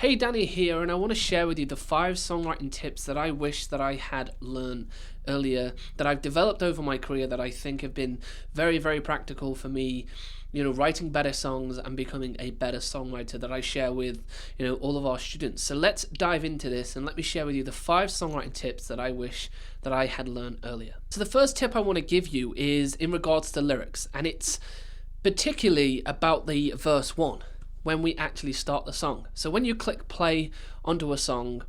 Hey, Danny here, and I want to share with you the 5 songwriting tips that I wish that I had learned earlier, that I've developed over my career, that I think have been very, very practical for me, writing better songs and becoming a better songwriter, that I share with, all of our students. So let's dive into this and let me share with you the 5 songwriting tips that I wish that I had learned earlier. So the first tip I want to give you is in regards to lyrics, and it's particularly about the verse 1. When we actually start the song. So when you click play onto a song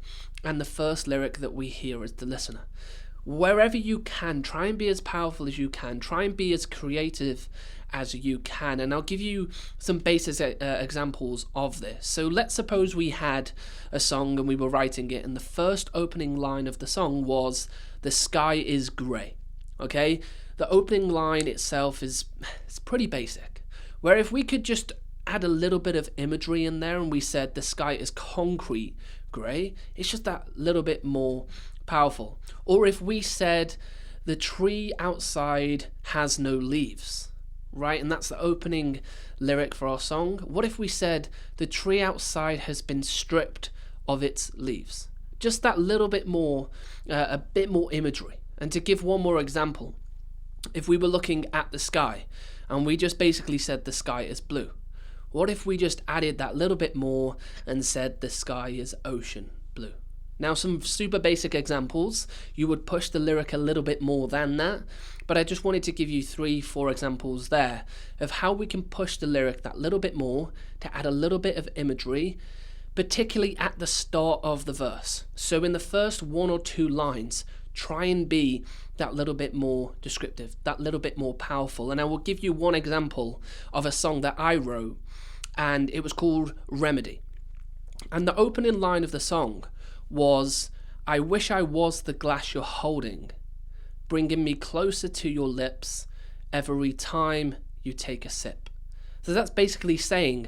and the first lyric that we hear is the listener, wherever you can, try and be as powerful as you can, try and be as creative as you can. And I'll give you some basic examples of this. So let's suppose we had a song and we were writing it, and the first opening line of the song was "the sky is grey." Okay, the opening line itself it's pretty basic, where if we could just add a little bit of imagery in there and we said the sky is concrete grey, it's just that little bit more powerful. Or if we said the tree outside has no leaves, right? And that's the opening lyric for our song. What if we said the tree outside has been stripped of its leaves? Just that little bit more, a bit more imagery. And to give one more example, if we were looking at the sky and we just basically said the sky is blue, what if we just added that little bit more and said the sky is ocean blue? Now, some super basic examples. You would push the lyric a little bit more than that, but I just wanted to give you 3-4 examples there of how we can push the lyric that little bit more to add a little bit of imagery, particularly at the start of the verse. So in the first 1 or 2 lines, try and be that little bit more descriptive, that little bit more powerful. And I will give you one example of a song that I wrote, and it was called Remedy. And the opening line of the song was, "I wish I was the glass you're holding, bringing me closer to your lips every time you take a sip." So that's basically saying,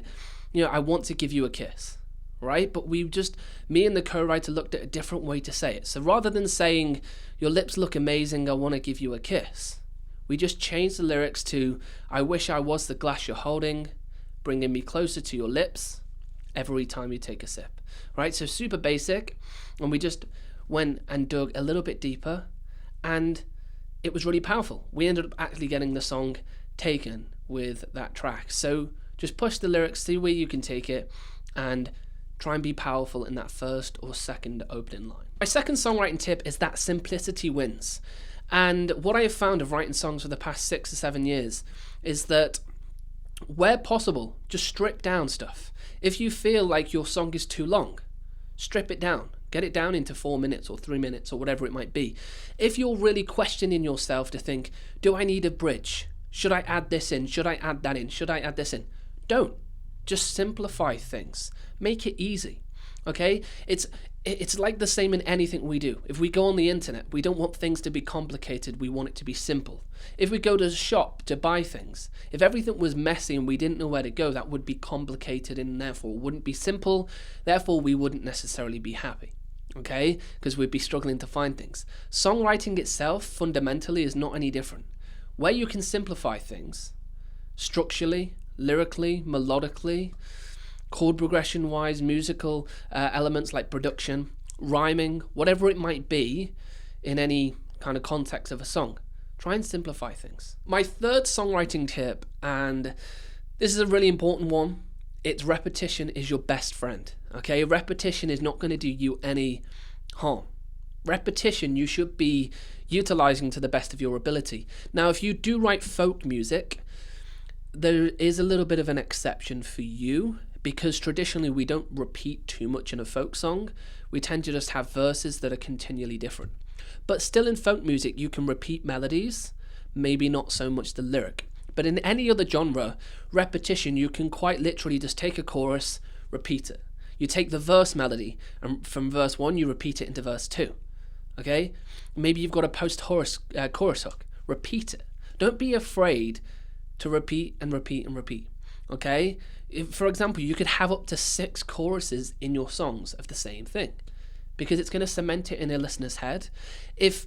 I want to give you a kiss. Right? But me and the co-writer looked at a different way to say it. So rather than saying, "Your lips look amazing, I want to give you a kiss," we just changed the lyrics to, "I wish I was the glass you're holding, bringing me closer to your lips every time you take a sip." Right? So super basic. And we just went and dug a little bit deeper, and it was really powerful. We ended up actually getting the song taken with that track. So just push the lyrics, see where you can take it, and try and be powerful in that first or second opening line. My second songwriting tip is that simplicity wins. And what I have found of writing songs for the past 6 or 7 years is that where possible, just strip down stuff. If you feel like your song is too long, strip it down. Get it down into 4 minutes or 3 minutes or whatever it might be. If you're really questioning yourself to think, do I need a bridge? Should I add this in? Should I add that in? Should I add this in? Don't. Just simplify things. Make it easy. Okay? It's like the same in anything we do. If we go on the internet, we don't want things to be complicated. We want it to be simple. If we go to a shop to buy things, if everything was messy and we didn't know where to go, that would be complicated and therefore wouldn't be simple. Therefore, we wouldn't necessarily be happy. Okay? Because we'd be struggling to find things. Songwriting itself, fundamentally, is not any different. Where you can simplify things, structurally, lyrically, melodically, chord progression wise, musical elements like production, rhyming, whatever it might be in any kind of context of a song, try and simplify things. My third songwriting tip, and this is a really important one, it's repetition is your best friend. Okay, repetition is not going to do you any harm. Repetition you should be utilizing to the best of your ability. Now, if you do write folk music, there is a little bit of an exception for you, because traditionally we don't repeat too much in a folk song. We tend to just have verses that are continually different. But still in folk music, you can repeat melodies, maybe not so much the lyric. But in any other genre, repetition, you can quite literally just take a chorus, repeat it. You take the verse melody, and from verse 1, you repeat it into verse 2. Okay? Maybe you've got a post-chorus hook. Repeat it. Don't be afraid to repeat and repeat and repeat. Okay? For example, you could have up to 6 choruses in your songs of the same thing, because it's going to cement it in a listener's head. If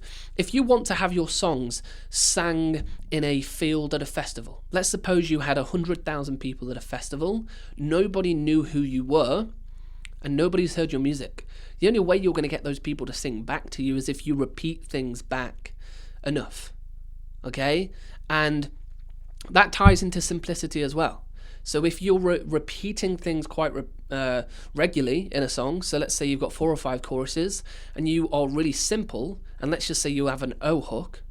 you want to have your songs sang in a field at a festival, let's suppose you had 100,000 people at a festival, nobody knew who you were, and nobody's heard your music. The only way you're going to get those people to sing back to you is if you repeat things back enough. Okay? And that ties into simplicity as well. So if you're repeating things quite regularly in a song, so let's say you've got 4 or 5 choruses and you are really simple, and let's just say you have an O hook,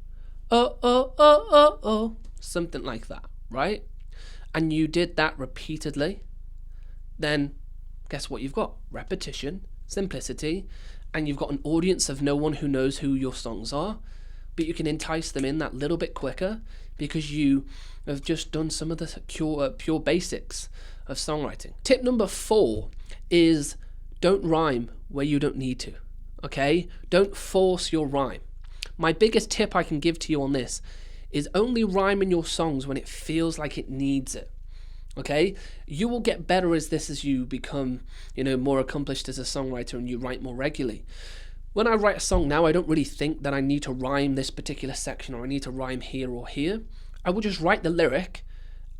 oh, something like that, right? And you did that repeatedly, then guess what you've got? Repetition, simplicity, and you've got an audience of no one who knows who your songs are, but you can entice them in that little bit quicker because you have just done some of the pure basics of songwriting. Tip number 4 is don't rhyme where you don't need to, okay? Don't force your rhyme. My biggest tip I can give to you on this is only rhyme in your songs when it feels like it needs it. Okay, you will get better as you become, more accomplished as a songwriter and you write more regularly. When I write a song now, I don't really think that I need to rhyme this particular section or I need to rhyme here or here. I will just write the lyric,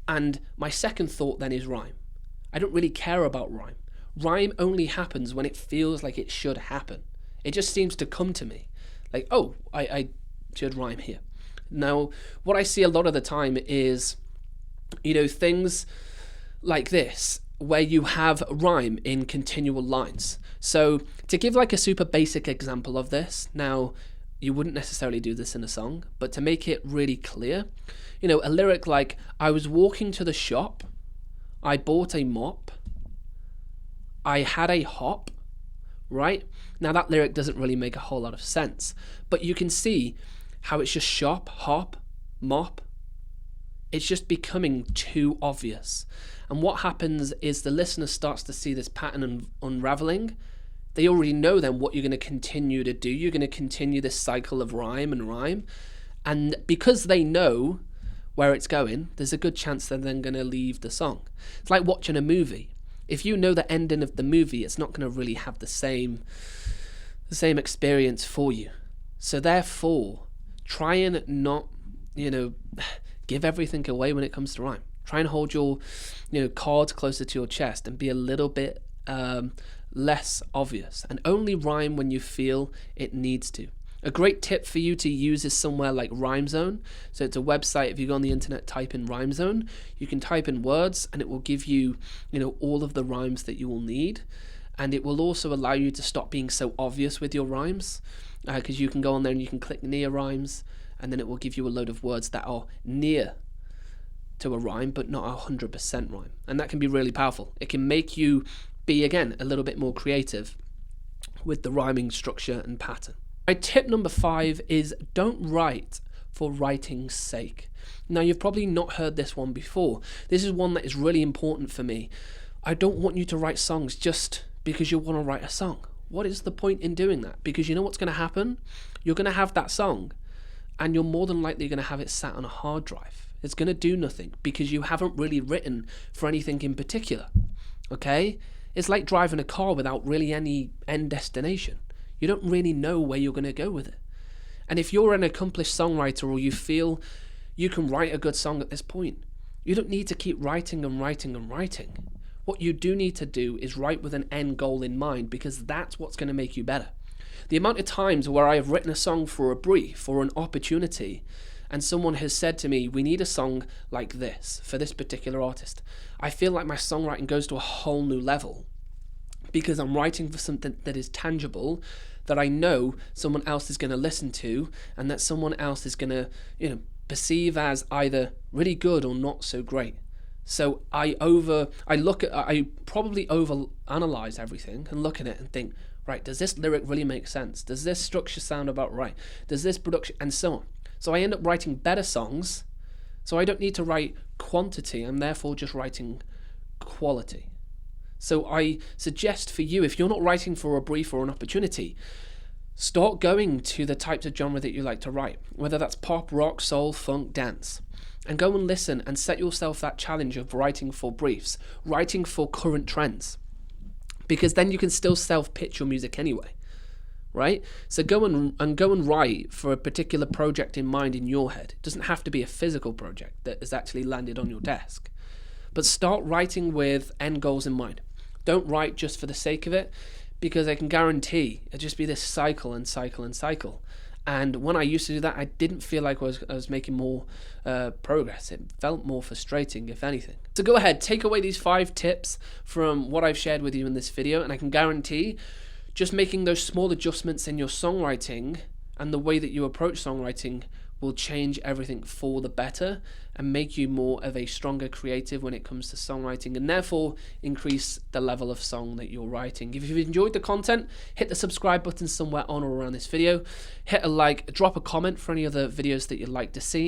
and my second thought then is rhyme. I don't really care about rhyme. Rhyme only happens when it feels like it should happen. It just seems to come to me. Like, oh, I should rhyme here. Now, what I see a lot of the time is, things like this, where you have rhyme in continual lines. So to give like a super basic example of this, now you wouldn't necessarily do this in a song, but to make it really clear, a lyric like, I was walking to the shop, I bought a mop, I had a hop, right? Now that lyric doesn't really make a whole lot of sense, but you can see how it's just shop, hop, mop. It's just becoming too obvious. And what happens is the listener starts to see this pattern unraveling. They already know then what you're going to continue to do. You're going to continue this cycle of rhyme and rhyme. And because they know where it's going, there's a good chance they're then going to leave the song. It's like watching a movie. If you know the ending of the movie, it's not going to really have the same experience for you. So therefore, try and not, give everything away when it comes to rhyme. Try and hold your, cards closer to your chest and be a little bit less obvious, and only rhyme when you feel it needs to. A great tip for you to use is somewhere like RhymeZone. So it's a website. If you go on the internet, type in RhymeZone, you can type in words and it will give you, all of the rhymes that you will need. And it will also allow you to stop being so obvious with your rhymes, because you can go on there and you can click near rhymes, and then it will give you a load of words that are near to a rhyme but not 100% rhyme, and that can be really powerful. It can make you be, again, a little bit more creative with the rhyming structure and pattern. My tip number 5 is don't write for writing's sake. Now, you've probably not heard this one before. This is one that is really important for me. I don't want you to write songs just because you want to write a song. What is the point in doing that? Because you know what's going to happen? You're going to have that song and you're more than likely going to have it sat on a hard drive. It's going to do nothing because you haven't really written for anything in particular. Okay? It's like driving a car without really any end destination. You don't really know where you're going to go with it. And if you're an accomplished songwriter or you feel you can write a good song at this point, you don't need to keep writing and writing and writing. What you do need to do is write with an end goal in mind, because that's what's going to make you better. The amount of times where I have written a song for a brief or an opportunity and someone has said to me, we need a song like this for this particular artist, I feel like my songwriting goes to a whole new level because I'm writing for something that is tangible, that I know someone else is going to listen to, and that someone else is going to, perceive as either really good or not so great. So I probably overanalyze everything and look at it and think, right, does this lyric really make sense? Does this structure sound about right? Does this production, and so on. So I end up writing better songs. So I don't need to write quantity. I'm therefore just writing quality. So I suggest for you, if you're not writing for a brief or an opportunity, start going to the types of genre that you like to write, whether that's pop, rock, soul, funk, dance, and go and listen and set yourself that challenge of writing for briefs, writing for current trends, because then you can still self-pitch your music anyway, right? So go and write for a particular project in mind in your head. It doesn't have to be a physical project that has actually landed on your desk, but start writing with end goals in mind. Don't write just for the sake of it, because I can guarantee it'll just be this cycle and cycle and cycle. And when I used to do that, I didn't feel like I was making more progress. It felt more frustrating, if anything. So go ahead, take away these 5 tips from what I've shared with you in this video, and I can guarantee just making those small adjustments in your songwriting and the way that you approach songwriting will change everything for the better and make you more of a stronger creative when it comes to songwriting, and therefore increase the level of song that you're writing. If you've enjoyed the content, hit the subscribe button somewhere on or around this video, hit a like, drop a comment for any other videos that you'd like to see,